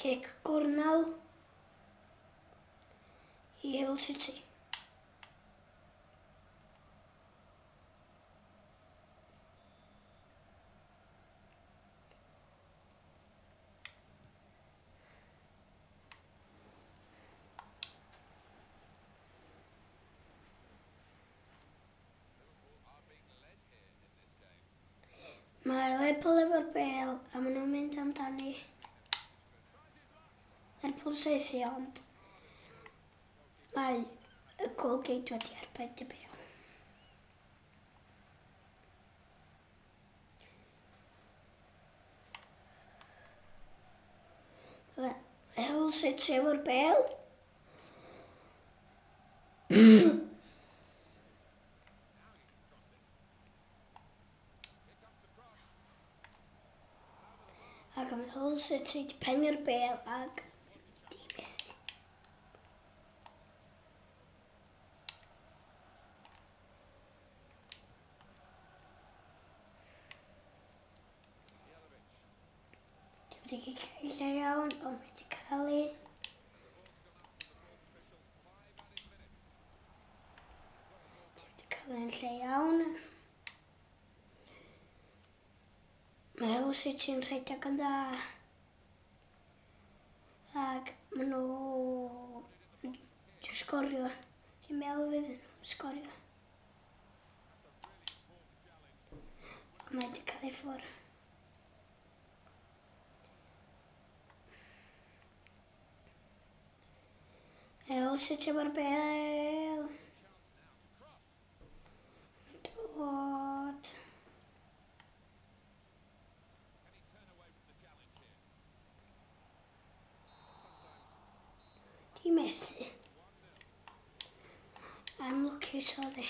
Kick gornel i Hull City. Mae Lerpwl efo'r bêl a maen nhw'n mynd amdani. Lerpwl seithi ond mae y goalgate wedi arbed y bêl. Hull City efo'r bêl. Ac mae Hull City wedi pennu'r bêl ac di methu. Di wedi cael lle iawn, ond mae wedi cael ei. Di wedi cael ein lle iawn. Mae Hull City'n rhedeg yn dda. Ac maen nhw sgorio. Dwi'n meddwl fydd nhw'n sgorio. Mae wedi cael ei ffwrdd. Hull City efo'r bêl. Dod. Di methu. Unlwcus oedd hi.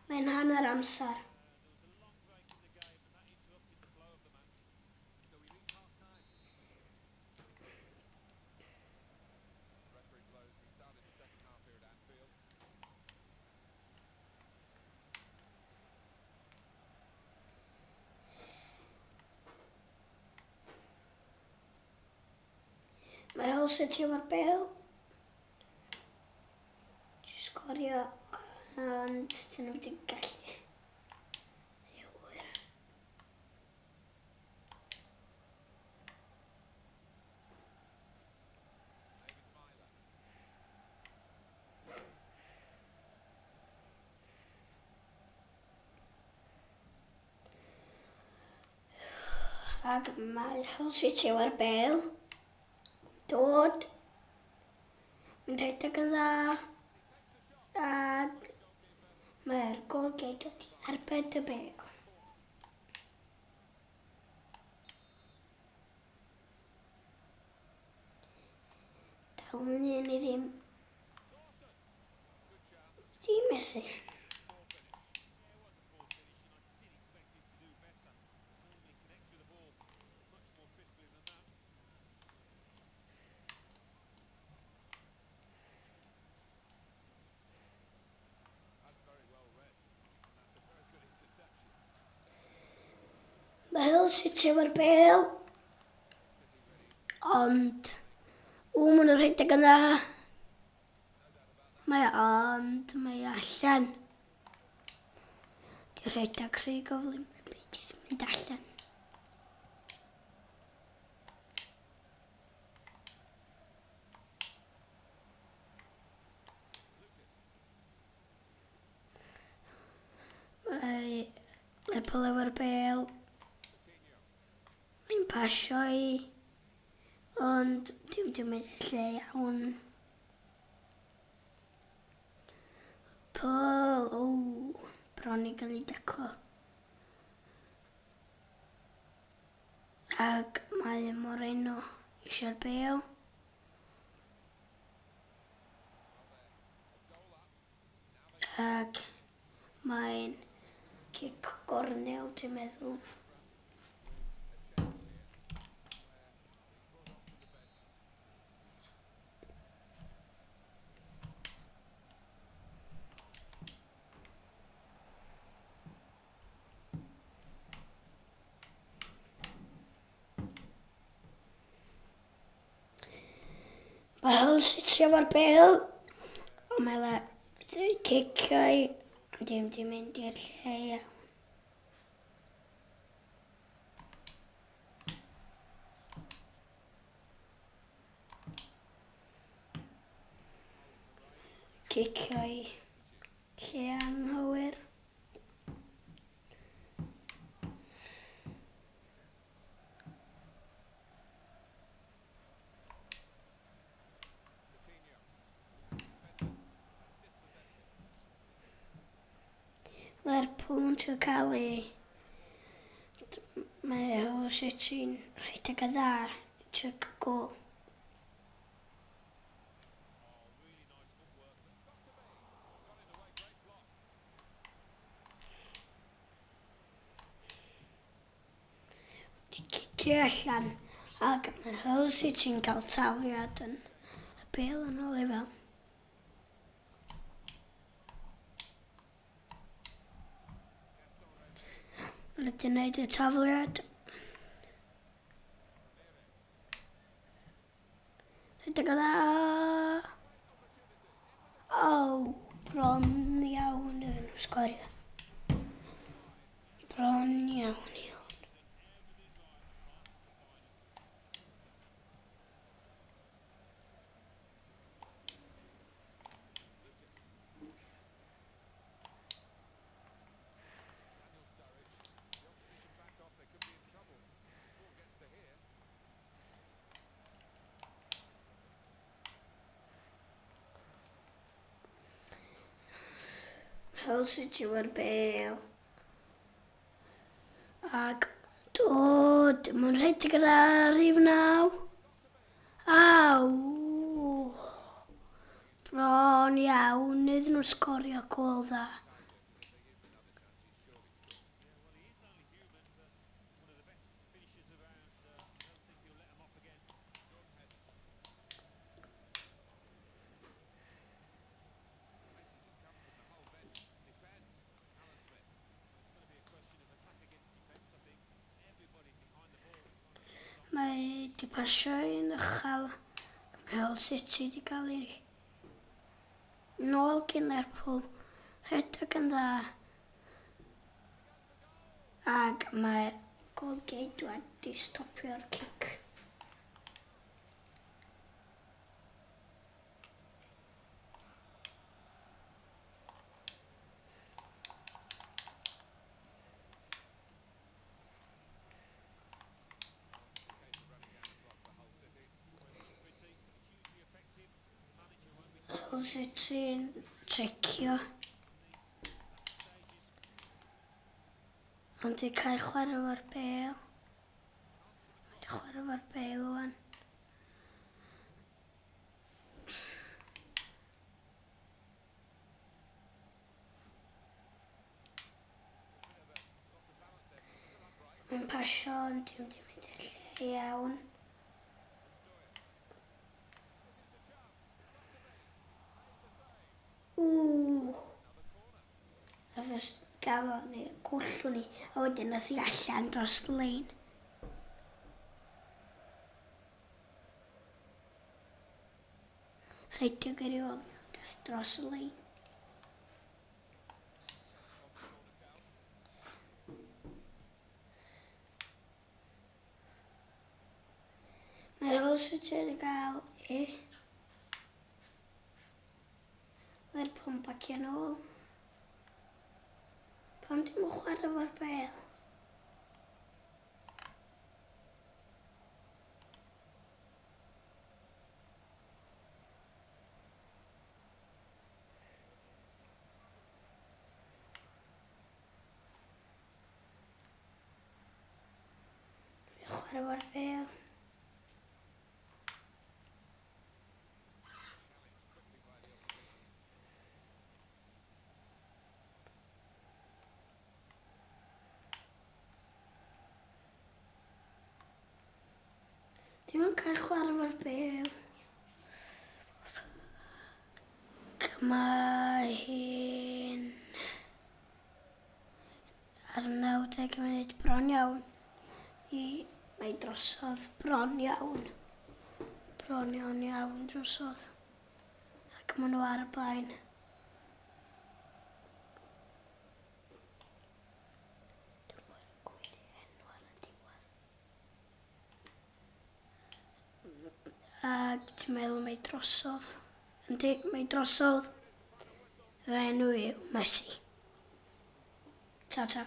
Mae'n hanner amser. Mae Hull City efo'r bêl. Sgorio ond dyn nhw wedi gallu. Ac mae Hull City efo'r bêl. Dod. Mae'n rhedeg yn dda. Ac mae'r goalgate wedi arbed y bêl. Dal yn un i ddim. Di methu. Mae Hull City efo'r bêl. Ond maen nhw'n rhedeg yn dda. Mae allan. Di rhedeg rhy gyflym. Mynd allan. Mae Lerpwl efo'r bêl. Mae'n pasio i. Ond dim mynd lle iawn. Paul, bron i gael ei declo. Ac mae Moreno eisiau'r bêl. Ac mae'n cic gornel, dwi'n meddwl. Mae Hull City efo'r bêl. Ond mae'n ciciau. Dim di mynd i'r lle iawn. Ciciau lle anghywir. Lerpwl yn trio cael ei... Mae Hull City'n rhedeg y dda. Trio gol. Di cicio allan. Ac mae Hull City'n cael tafliad yn y bêl yn ôl i fel. Wedi wneud y tafliad. Rhedeg o dda. O, bron iawn iddyn nhw sgorio. Bron iawn i hwn. Hull City o'r bêl. Ac dod, mae'n rhedeg ar rhif 9. Aw! Bron iawn iddyn nhw sgorio gol dda. Mae di pasio i'n uchel. Mae Hull City di gael ei nôl gyn Lerpwl. Rhedeg yn dda. Ac mae'r goalgate wedi stopio'r cic. Hull City'n trecio. Ond di cael chwarae fo'r bêl. Mae di chwarae fo'r bêl wan. Mae'n pasio ond dim di mynd i'r lle iawn. Nath gafon ni, gwllwn ni, a wedyn nath i allan dros y lein. Rhedeg i ôl dros y lein. Mae Hull City wedi gael Lerpwl yn bacio nôl. Pan dim yn chwarae fo'r bêl. Chwarae fo'r bêl. Dim yn cael chwarae fo'r bêl. Mae hi'n ar 90 munud bron iawn. Mae drosodd bron iawn. bron iawn drosodd. Ac maen nhw ar y blaen. Ac ti'n meddwl mai drosodd. Yndi, mai drosodd. Fy enw yw Messi. Ta ta.